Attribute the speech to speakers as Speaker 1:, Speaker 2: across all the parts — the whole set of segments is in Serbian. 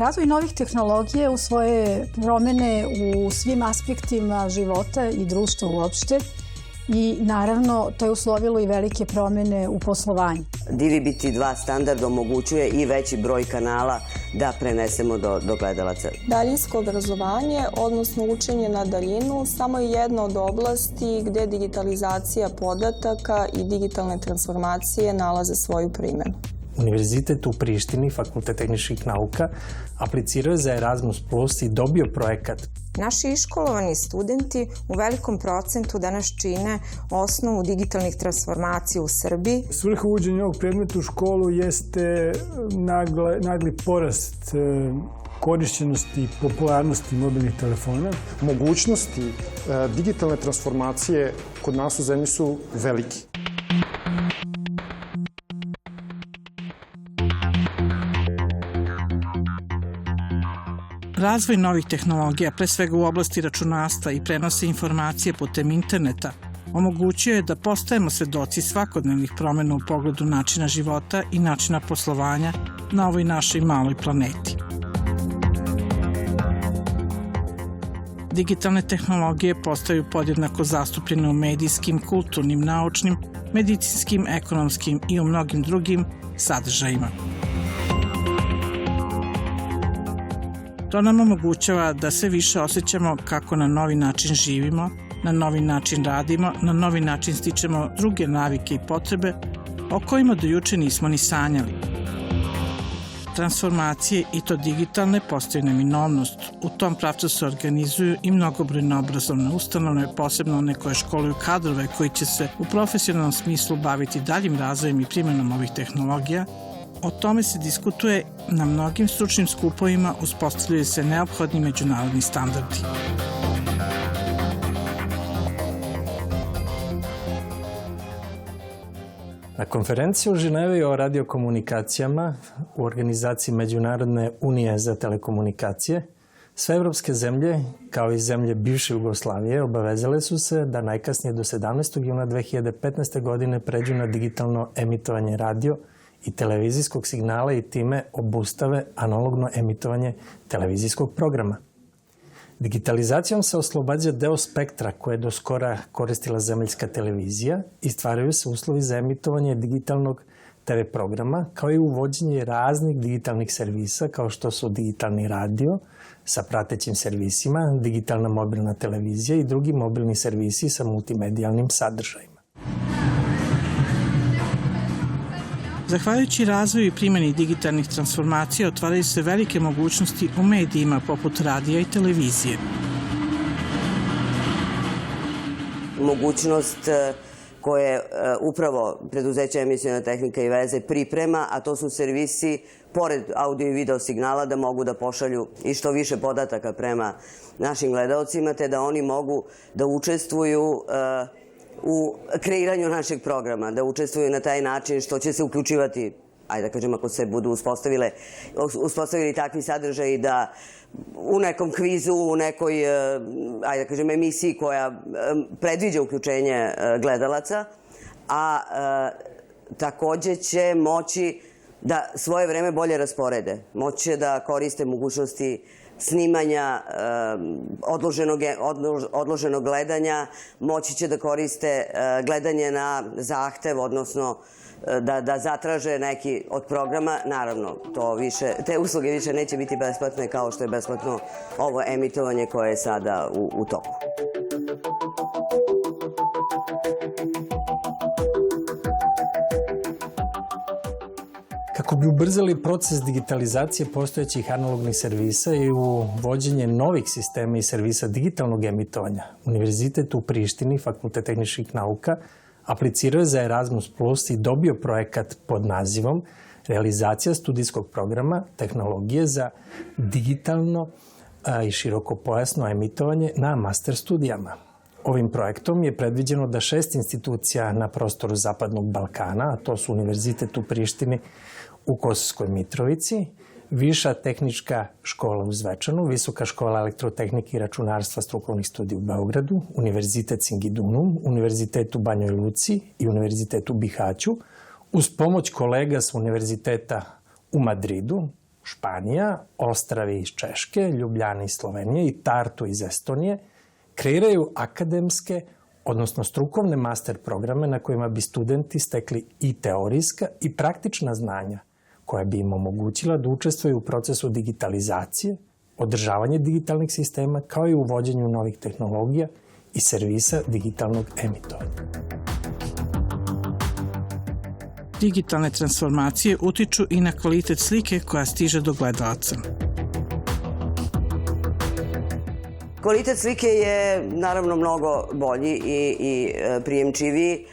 Speaker 1: Razvoj novih tehnologija u svoje promene u svim aspektima života i društva uopšte i naravno to je uslovilo i velike promene u poslovanju.
Speaker 2: DVB-T2 standard omogućuje i veći broj kanala da prenesemo do gledalaca.
Speaker 3: Daljinsko obrazovanje, odnosno učenje na daljinu, samo je jedna od oblasti gde digitalizacija podataka i digitalne transformacije nalaze svoju primjenu.
Speaker 4: Univerzitet u Prištini, Fakultet tehničkih nauka, aplicirao je za Erasmus Plus i dobio projekat.
Speaker 5: Naši iškolovani studenti u velikom procentu danas čine osnovu digitalnih transformacija u Srbiji.
Speaker 6: Svrha uvođenja ovog predmeta u školu jeste nagli porast korišćenosti i popularnosti mobilnih telefona.
Speaker 7: Mogućnosti digitalne transformacije kod nas u zemlji su veliki.
Speaker 8: Razvoj novih tehnologija, pre svega u oblasti računarstva i prenose informacije putem interneta, omogućio je da postajemo svedoci svakodnevnih promjena u pogledu načina života i načina poslovanja na ovoj našoj maloj planeti. Digitalne tehnologije postaju podjednako zastupljene u medijskim, kulturnim, naučnim, medicinskim, ekonomskim i u mnogim drugim sadržajima. To nam omogućava da sve više osjećamo kako na novi način živimo, na novi način radimo, na novi način stičemo druge navike i potrebe o kojima do juče nismo ni sanjali. Transformacije, i to digitalne, postaju neminovnost. U tom pravcu se organizuju i mnogobrojne obrazovne ustanove, posebno one koje školuju kadrove koji će se u profesionalnom smislu baviti daljim razvojem i primjenom ovih tehnologija. O tome se diskutuje na mnogim stručnim skupovima, uspostavljaju se neophodni međunarodni standardi.
Speaker 4: Na konferenciji u Ženevi o radiokomunikacijama u organizaciji Međunarodne unije za telekomunikacije, sve evropske zemlje, kao i zemlje bivše Jugoslavije, obavezale su se da najkasnije do 17. juna 2015. godine pređu na digitalno emitovanje radio i televizijskog signala i time obustave analogno emitovanje televizijskog programa. Digitalizacijom se oslobađa deo spektra koje je do skora koristila zemaljska televizija i stvaraju se uslovi za emitovanje digitalnog TV programa, kao i uvođenje raznih digitalnih servisa kao što su digitalni radio sa pratećim servisima, digitalna mobilna televizija i drugi mobilni servisi sa multimedijalnim sadržajima.
Speaker 8: Zahvaljujući razvoju i primjeni digitalnih transformacija otvaraju se velike mogućnosti u medijima poput radija i televizije.
Speaker 2: Mogućnost koje upravo preduzeće Emisiona tehnika i veze priprema, a to su servisi pored audio i video signala da mogu da pošalju i što više podataka prema našim gledaocima, te da oni mogu da učestvuju u kreiranju našeg programa, da učestvuju na taj način što će se uključivati, ajde da kažem, ako se budu uspostavili takvi sadržaji da u nekom kvizu, u nekoj, ajde da kažem, emisiji koja predviđa uključenje gledalaca, a takođe će moći da svoje vreme bolje rasporede. Moći će da koriste mogućnosti snimanja, odloženog gledanja, moći će da koriste gledanje na zahtev, odnosno da zatraže neki od programa. Naravno, te usluge više neće biti besplatne kao što je besplatno ovo emitovanje koje je sada u toku.
Speaker 4: Kako bi ubrzali proces digitalizacije postojećih analognih servisa i uvođenje novih sistema i servisa digitalnog emitovanja, Univerzitet u Prištini, Fakultet tehničkih nauka, aplicirao je za Erasmus Plus i dobio projekat pod nazivom Realizacija studijskog programa tehnologije za digitalno i širokopojasno emitovanje na master studijama. Ovim projektom je predviđeno da 6 institucija na prostoru Zapadnog Balkana, a to su Univerzitet u Prištini u Kosovskoj Mitrovici, Viša tehnička škola u Zvečanu, Visoka škola elektrotehnike i računarstva strukovnih studija u Beogradu, Univerzitet Singidunum, Univerzitet u Banjoj Luci i Univerzitet u Bihaću, uz pomoć kolega s Univerziteta u Madridu, Španija, Ostrave iz Češke, Ljubljana iz Slovenije i Tartu iz Estonije kreiraju akademske, odnosno strukovne master programe na kojima bi studenti stekli i teorijska i praktična znanja koja bi im omogućila da učestvuju u procesu digitalizacije, održavanje digitalnih sistema, kao i uvođenju novih tehnologija i servisa digitalnog emitovanja.
Speaker 8: Digitalne transformacije utiču i na kvalitet slike koja stiže do gledalaca.
Speaker 2: Kvalitet slike je naravno mnogo bolji i prijemčiviji,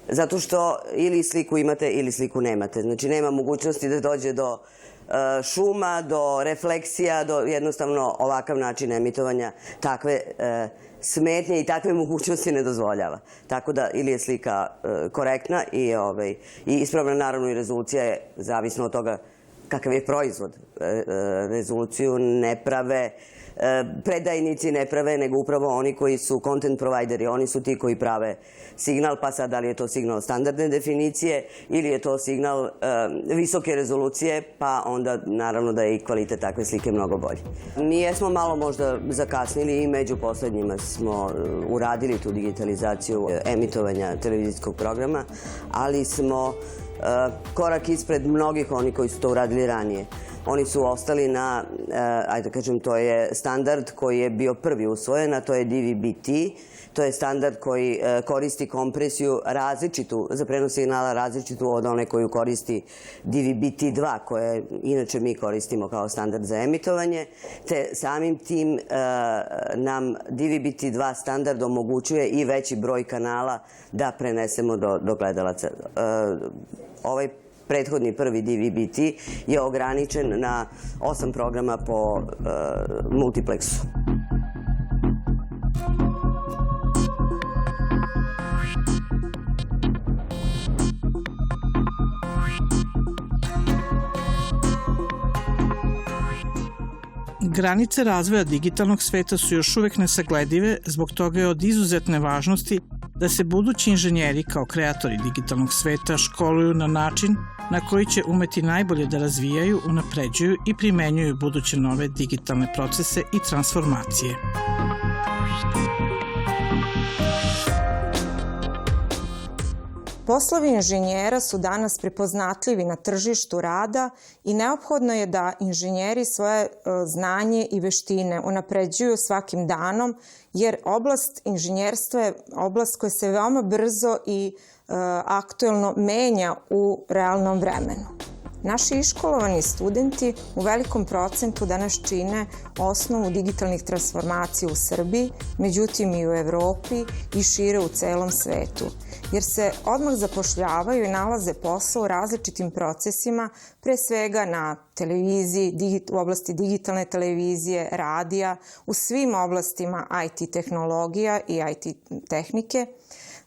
Speaker 2: zato što ili sliku imate ili sliku nemate. Znači, nema mogućnosti da dođe do šuma, do refleksija, do jednostavno ovakav način emitovanja takve smetnje i takve mogućnosti ne dozvoljava. Tako da ili je slika korektna i ispravna, naravno i rezolucija je zavisno od toga kakav je proizvod. Rezoluciju ne prave predajnici, ne prave, nego upravo oni koji su content provideri, oni su ti koji prave signal, pa sad da li je to signal standardne definicije ili je to signal visoke rezolucije, pa onda naravno da je i kvalitet takve slike mnogo bolji. Mi jesmo malo možda zakasnili i među poslednjima smo uradili tu digitalizaciju emitovanja televizijskog programa, ali smo korak ispred mnogih oni koji su to uradili ranije. Oni su ostali na, ajde da kažem, to je standard koji je bio prvi usvojen, a to je DVB-T. To je standard koji koristi kompresiju različitu, za prenos signala različitu od one koju koristi DVB-T2, koje inače mi koristimo kao standard za emitovanje, te samim tim nam DVB-T2 standard omogućuje i veći broj kanala da prenesemo do gledalaca. Ovaj prethodni prvi DVB-T je ograničen na 8 programa po multiplexu.
Speaker 8: Granice razvoja digitalnog sveta su još uvek nesagledive, zbog toga je od izuzetne važnosti da se budući inženjeri kao kreatori digitalnog sveta školuju na način na koji će umeti najbolje da razvijaju, unapređuju i primenjuju buduće nove digitalne procese i transformacije.
Speaker 5: Poslovi inženjera su danas prepoznatljivi na tržištu rada i neophodno je da inženjeri svoje znanje i veštine unapređuju svakim danom, jer oblast inženjerstva je oblast koja se veoma brzo i aktuelno menja u realnom vremenu. Naši iškolovani studenti u velikom procentu danas čine osnovu digitalnih transformacija u Srbiji, međutim i u Evropi i šire u celom svetu, jer se odmah zapošljavaju i nalaze posao u različitim procesima, pre svega na televiziji, u oblasti digitalne televizije, radija, u svim oblastima IT tehnologija i IT tehnike,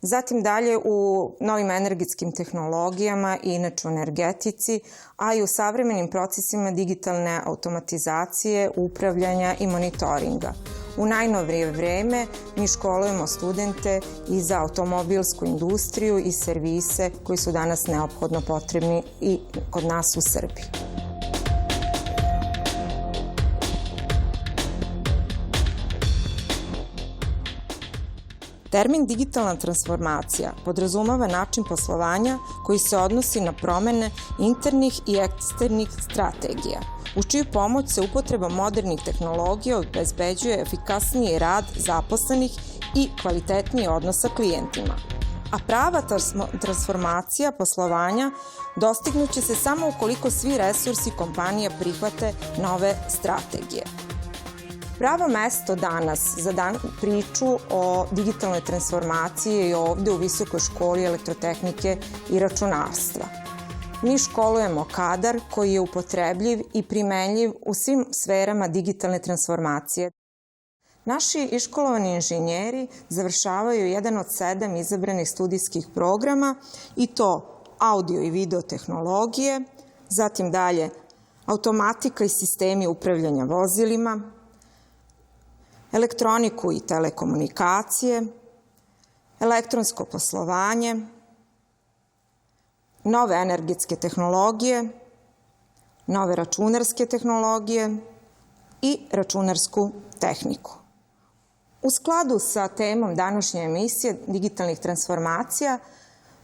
Speaker 5: zatim dalje u novim energetskim tehnologijama i inače u energetici, a i u savremenim procesima digitalne automatizacije, upravljanja i monitoringa. U najnovije vreme mi školujemo studente i za automobilsku industriju i servise koji su danas neophodno potrebni i kod nas u Srbiji. Termin digitalna transformacija podrazumeva način poslovanja koji se odnosi na promene internih i eksternih strategija, uz čiju pomoć se upotreba modernih tehnologija obezbeđuje efikasniji rad zaposlenih i kvalitetniji odnos sa klijentima. A prava transformacija poslovanja dostignuće se samo ukoliko svi resursi kompanija prihvate nove strategije. Pravo mesto danas za priču o digitalnoj transformaciji je ovde u Visokoj školi elektrotehnike i računarstva. Mi školujemo kadar koji je upotrebljiv i primenljiv u svim sferama digitalne transformacije. Naši iškolovani inženjeri završavaju jedan od 7 izabranih studijskih programa i to audio i video tehnologije, zatim dalje automatika i sistemi upravljanja vozilima, elektroniku i telekomunikacije, elektronsko poslovanje, nove energetske tehnologije, nove računarske tehnologije i računarsku tehniku. U skladu sa temom današnje emisije digitalnih transformacija,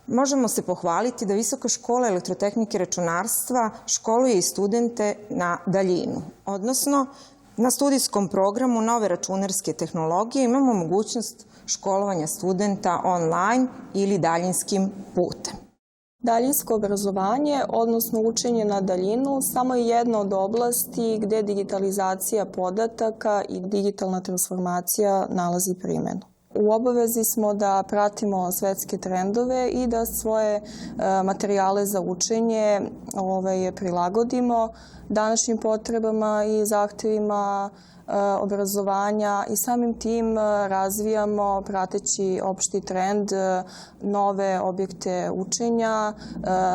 Speaker 5: možemo se pohvaliti da Visoka škola elektrotehnike i računarstva školuje i studente na daljinu, odnosno na studijskom programu nove računarske tehnologije imamo mogućnost školovanja studenta online ili daljinskim putem.
Speaker 3: Daljinsko obrazovanje, odnosno učenje na daljinu, samo je jedna od oblasti gde digitalizacija podataka i digitalna transformacija nalazi primjenu. U obavezi smo da pratimo svetske trendove i da svoje materijale za učenje prilagodimo današnjim potrebama i zahtevima obrazovanja i samim tim razvijamo, prateći opšti trend, nove objekte učenja,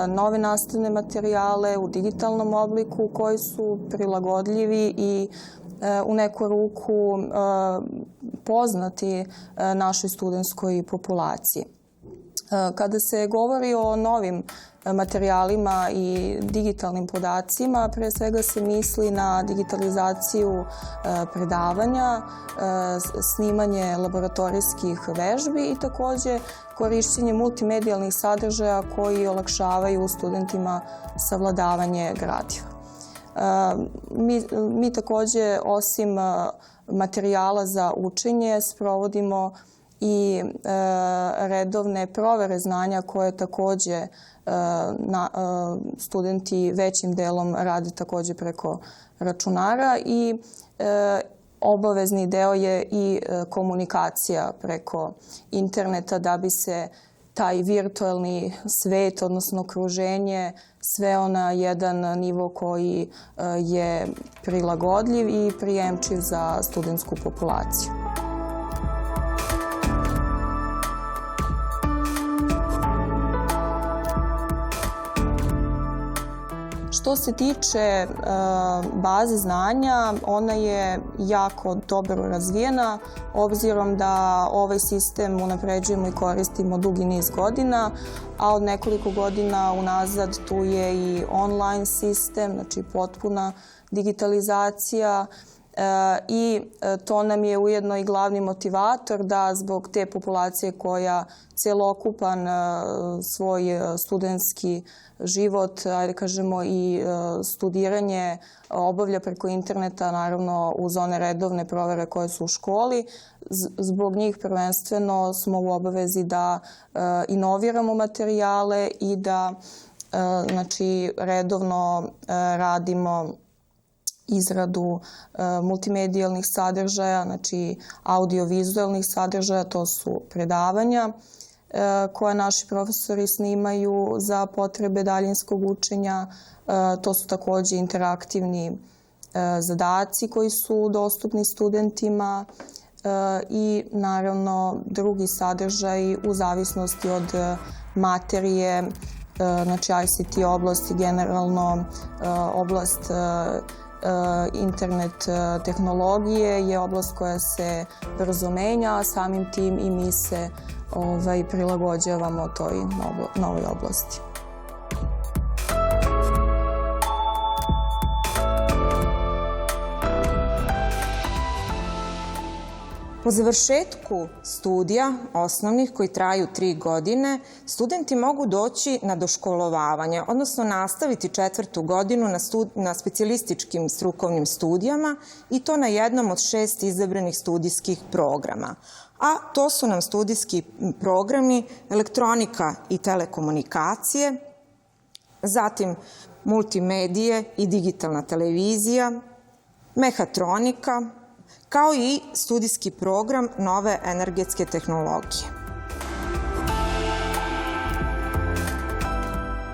Speaker 3: nove nastavne materijale u digitalnom obliku koji su prilagodljivi i u neku ruku poznati našoj studentskoj populaciji. Kada se govori o novim materijalima i digitalnim podacima, pre svega se misli na digitalizaciju predavanja, snimanje laboratorijskih vežbi i takođe korišćenje multimedijalnih sadržaja koji olakšavaju studentima savladavanje gradiva. Mi takođe, osim materijala za učenje, sprovodimo i redovne provere znanja koje takođe studenti većim delom rade takođe preko računara i obavezni deo je i komunikacija preko interneta da bi se taj virtualni svet, odnosno okruženje, sveo na jedan nivo koji je prilagodljiv i prijemčiv za studentsku populaciju. Što se tiče baze znanja, ona je jako dobro razvijena, obzirom da ovaj sistem unapređujemo i koristimo dugi niz godina, a od nekoliko godina unazad tu je i online sistem, znači potpuna digitalizacija, i to nam je ujedno i glavni motivator da zbog te populacije koja celokupan svoj studentski život, ajde kažemo i studiranje obavlja preko interneta, naravno uz one redovne provere koje su u školi. Zbog njih prvenstveno smo u obavezi da inoviramo materijale i da redovno radimo izradu multimedijalnih sadržaja, znači audio-vizualnih sadržaja, to su predavanja koje naši profesori snimaju za potrebe daljinskog učenja. To su takođe interaktivni zadaci koji su dostupni studentima i naravno drugi sadržaji u zavisnosti od materije, znači ICT oblast i generalno oblast internet tehnologije je oblast koja se brzo menja, a samim tim i mi se prilagođavamo toj novoj oblasti.
Speaker 5: Po završetku studija osnovnih koji traju 3 godine, studenti mogu doći na doškolovavanje, odnosno nastaviti 4. godinu na specijalističkim strukovnim studijama i to na jednom od 6 izabranih studijskih programa. A to su nam studijski programi elektronika i telekomunikacije, zatim multimedije i digitalna televizija, mehatronika, kao i studijski program nove energetske tehnologije.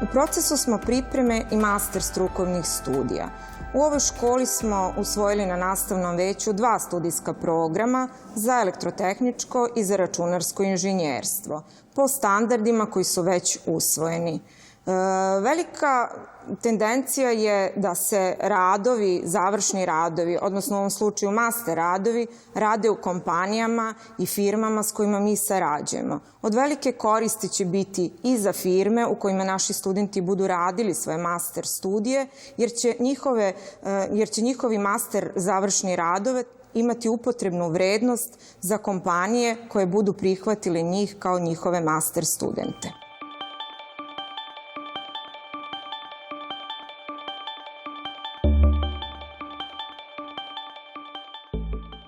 Speaker 5: U procesu smo pripreme i master strukovnih studija. U ovoj školi smo usvojili na nastavnom veću 2 studijska programa za elektrotehničko i za računarsko inženjerstvo, po standardima koji su već usvojeni. Velika tendencija je da se radovi, završni radovi, odnosno u ovom slučaju master radovi, rade u kompanijama i firmama s kojima mi sarađujemo. Od velike koristi će biti i za firme u kojima naši studenti budu radili svoje master studije, jer će njihovi master završni radove imati upotrebnu vrednost za kompanije koje budu prihvatile njih kao njihove master studente.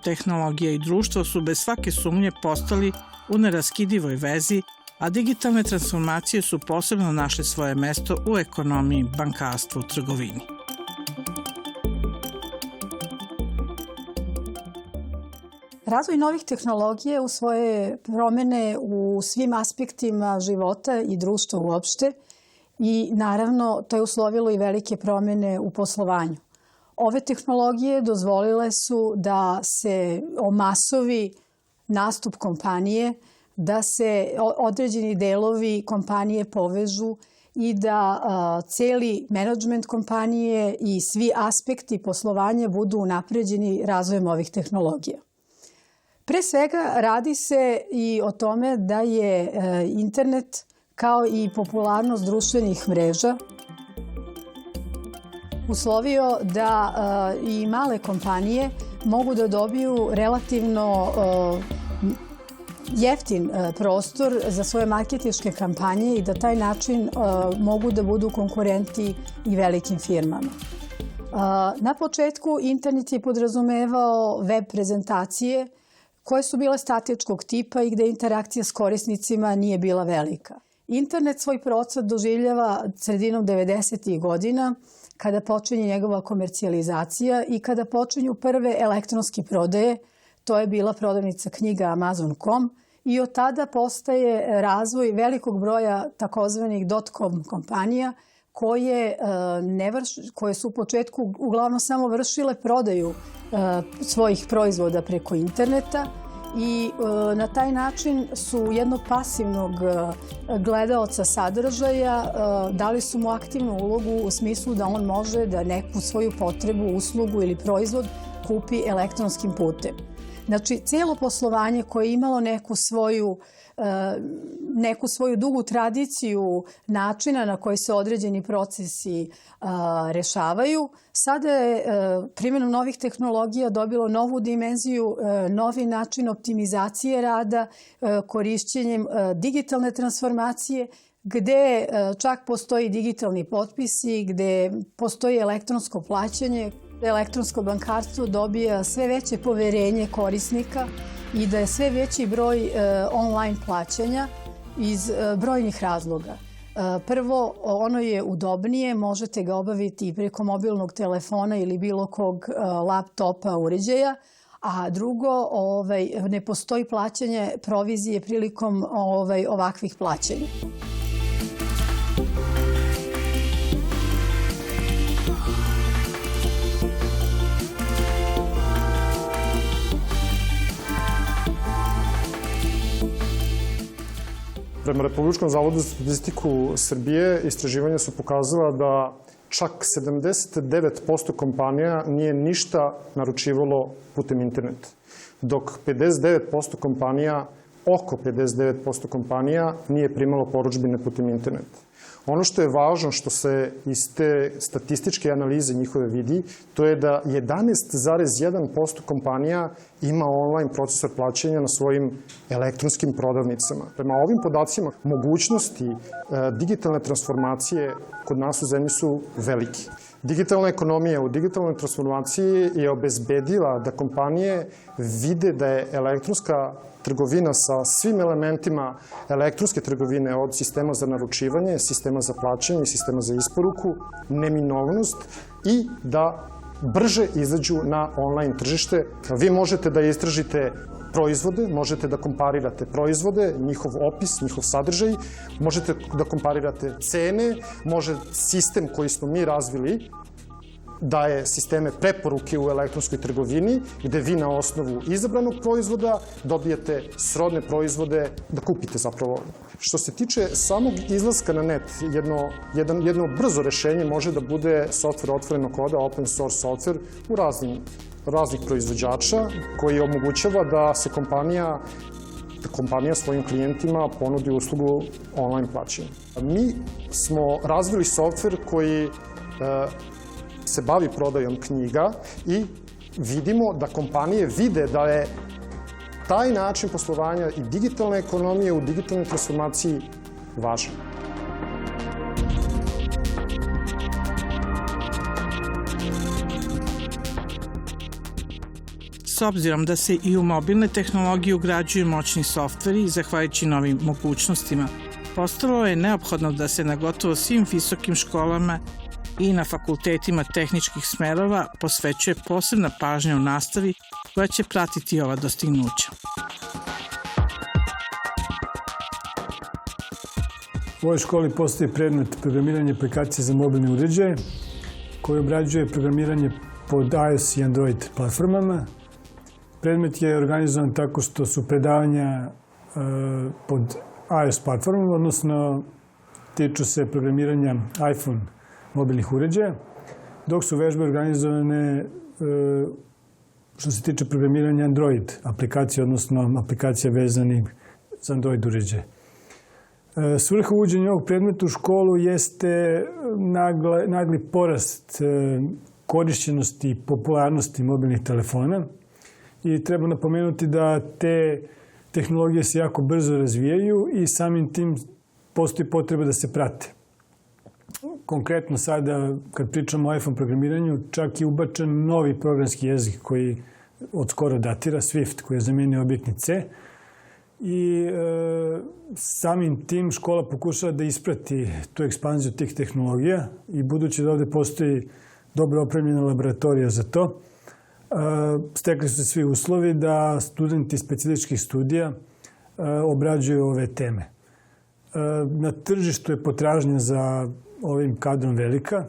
Speaker 8: Tehnologija i društvo su bez svake sumnje postali u neraskidivoj vezi, a digitalne transformacije su posebno našle svoje mesto u ekonomiji, bankarstvu, trgovini.
Speaker 1: Razvoj novih tehnologija u svoje promene u svim aspektima života i društva uopšte i naravno to je uslovilo i velike promene u poslovanju. Ove tehnologije dozvolile su da se omasovi nastup kompanije, da se određeni delovi kompanije povežu i da celi menadžment kompanije i svi aspekti poslovanja budu unapređeni razvojem ovih tehnologija. Pre svega radi se i o tome da je internet kao i popularnost društvenih mreža uslovio da i male kompanije mogu da dobiju relativno jeftin prostor za svoje marketinške kampanje i da taj način mogu da budu konkurenti i velikim firmama. Na početku internet je podrazumevao web prezentacije koje su bile statičkog tipa i gde interakcija s korisnicima nije bila velika. Internet svoj procvat doživljava sredinom 90. godina, kada počinje njegova komercijalizacija i kada počinju prve elektronske prodaje, to je bila prodavnica knjiga Amazon.com i od tada postaje razvoj velikog broja takozvanih .com kompanija koje su u početku uglavnom samo vršile prodaju svojih proizvoda preko interneta i na taj način su jednog pasivnog gledaoca sadržaja dali su mu aktivnu ulogu u smislu da on može da neku svoju potrebu, uslugu ili proizvod kupi elektronskim putem. Znači, cijelo poslovanje koje je imalo neku svoju dugu tradiciju načina na koji se određeni procesi rešavaju, sada je primjenom novih tehnologija dobilo novu dimenziju, novi način optimizacije rada, korišćenjem digitalne transformacije, gde čak postoji digitalni potpisi, gde postoji elektronsko plaćanje. Elektronsko bankarstvo dobija sve veće poverenje korisnika i da je sve veći broj online plaćanja iz brojnih razloga. Prvo, ono je udobnije, možete ga obaviti i preko mobilnog telefona ili bilo kog laptopa uređaja, a drugo, ne postoji plaćanje provizije prilikom ovakvih plaćanja.
Speaker 7: Prema Republičkom zavodu za statistiku Srbije istraživanja su pokazala da čak 79% kompanija nije ništa naručivalo putem interneta, dok 59% kompanija, oko 59% kompanija nije primalo porudžbine putem interneta. Ono što je važno, što se iz te statističke analize njihove vidi, to je da 11,1% kompanija ima online procesor plaćanja na svojim elektronskim prodavnicama. Prema ovim podacima, mogućnosti digitalne transformacije kod nas u zemlji su velike. Digitalna ekonomija u digitalnoj transformaciji je obezbedila da kompanije vide da je elektronska trgovina sa svim elementima elektronske trgovine od sistema za naručivanje, sistema za plaćanje i sistema za isporuku, neminovnost i da brže izađu na online tržište. Vi možete da istražite proizvode, možete da komparirate proizvode, njihov opis, njihov sadržaj, možete da komparirate cene, može sistem koji smo mi razvili daje sisteme preporuke u elektronskoj trgovini, gde vi na osnovu izabranog proizvoda dobijete srodne proizvode da kupite zapravo. Što se tiče samog izlaska na net, jedno brzo rešenje može da bude software otvorenog koda, open source software u raznih proizvođača koji omogućava da se kompanija svojim klijentima ponudi uslugu online plaćanja. Mi smo razvili software koji se bavi prodajom knjiga i vidimo da kompanije vide da je taj način poslovanja i digitalne ekonomije u digitalnoj transformaciji važan.
Speaker 8: S obzirom da se i u mobilne tehnologije ugrađuju moćni softveri i zahvaljujući novim mogućnostima, postalo je neophodno da se na gotovo svim visokim školama i na fakultetima tehničkih smerova posvećuje posebna pažnja u nastavi koja će pratiti ova dostignuća.
Speaker 6: U ovoj školi postoji predmet programiranje aplikacije za mobilne uređaje koji obrađuje programiranje pod iOS i Android platformama. Predmet je organizovan tako što su predavanja pod iOS platformama, odnosno tiču se programiranja iPhone mobilnih uređaja, dok su vežbe organizovane što se tiče programiranja Android aplikacije, odnosno aplikacija vezanih za Android uređaje. Svrha uvođenja ovog predmeta u školu jeste nagli porast korišćenosti i popularnosti mobilnih telefona i treba napomenuti da te tehnologije se jako brzo razvijaju i samim tim postoji potreba da se prate. Konkretno sada, kad pričamo o iPhone programiranju, čak je ubačen novi programski jezik koji od skoro datira, Swift, koji je zamenio objektni C. I samim tim škola pokušava da isprati tu ekspanziju tih tehnologija i budući da ovde postoji dobro opremljena laboratorija za to, stekli su se svi uslovi da studenti specijalističkih studija obrađuju ove teme. Na tržištu je potražnja za ovim kadrom velika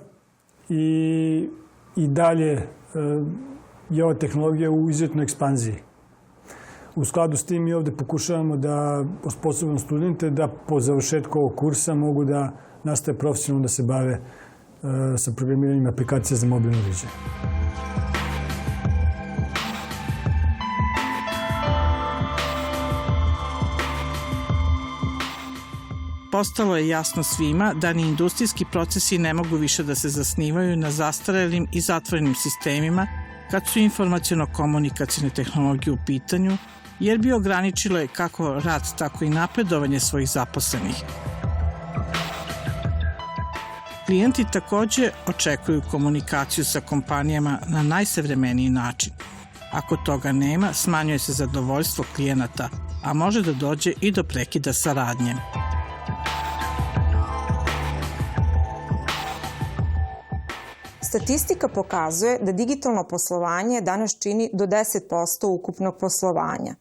Speaker 6: i dalje je ova tehnologija u izuzetnoj ekspanziji. U skladu s tim mi ovde pokušavamo da osposobimo studente da po završetku ovog kursa mogu da nastave profesionalno da se bave sa programiranjem aplikacija za mobilne uređaje.
Speaker 8: Postalo je jasno svima da ni industrijski procesi ne mogu više da se zasnivaju na zastarelim i zatvorenim sistemima kad su informaciono-komunikacijne tehnologije u pitanju, jer bi ograničilo kako rad, tako i napredovanje svojih zaposlenih. Klijenti takođe očekuju komunikaciju sa kompanijama na najsavremeniji način. Ako toga nema, smanjuje se zadovoljstvo klijenata, a može da dođe i do prekida saradnje.
Speaker 5: Statistika pokazuje da digitalno poslovanje danas čini do 10% ukupnog poslovanja.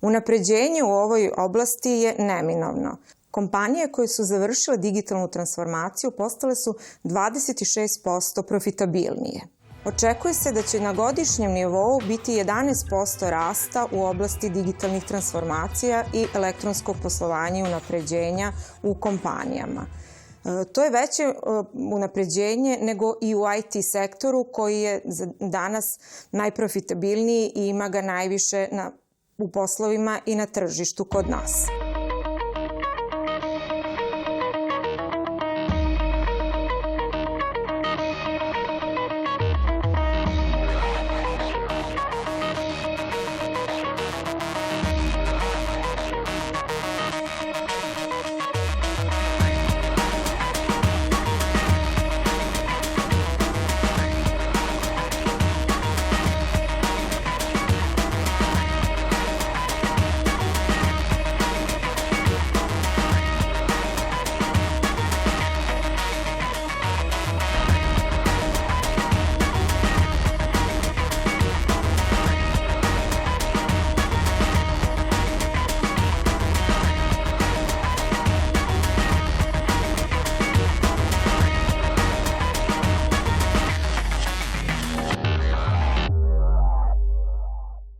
Speaker 5: Unapređenje u ovoj oblasti je neminovno. Kompanije koje su završile digitalnu transformaciju postale su 26% profitabilnije. Očekuje se da će na godišnjem nivou biti 11% rasta u oblasti digitalnih transformacija i elektronskog poslovanja i unapređenja u kompanijama. To je veće unapređenje nego i u IT sektoru koji je danas najprofitabilniji i ima ga najviše u poslovima i na tržištu kod nas.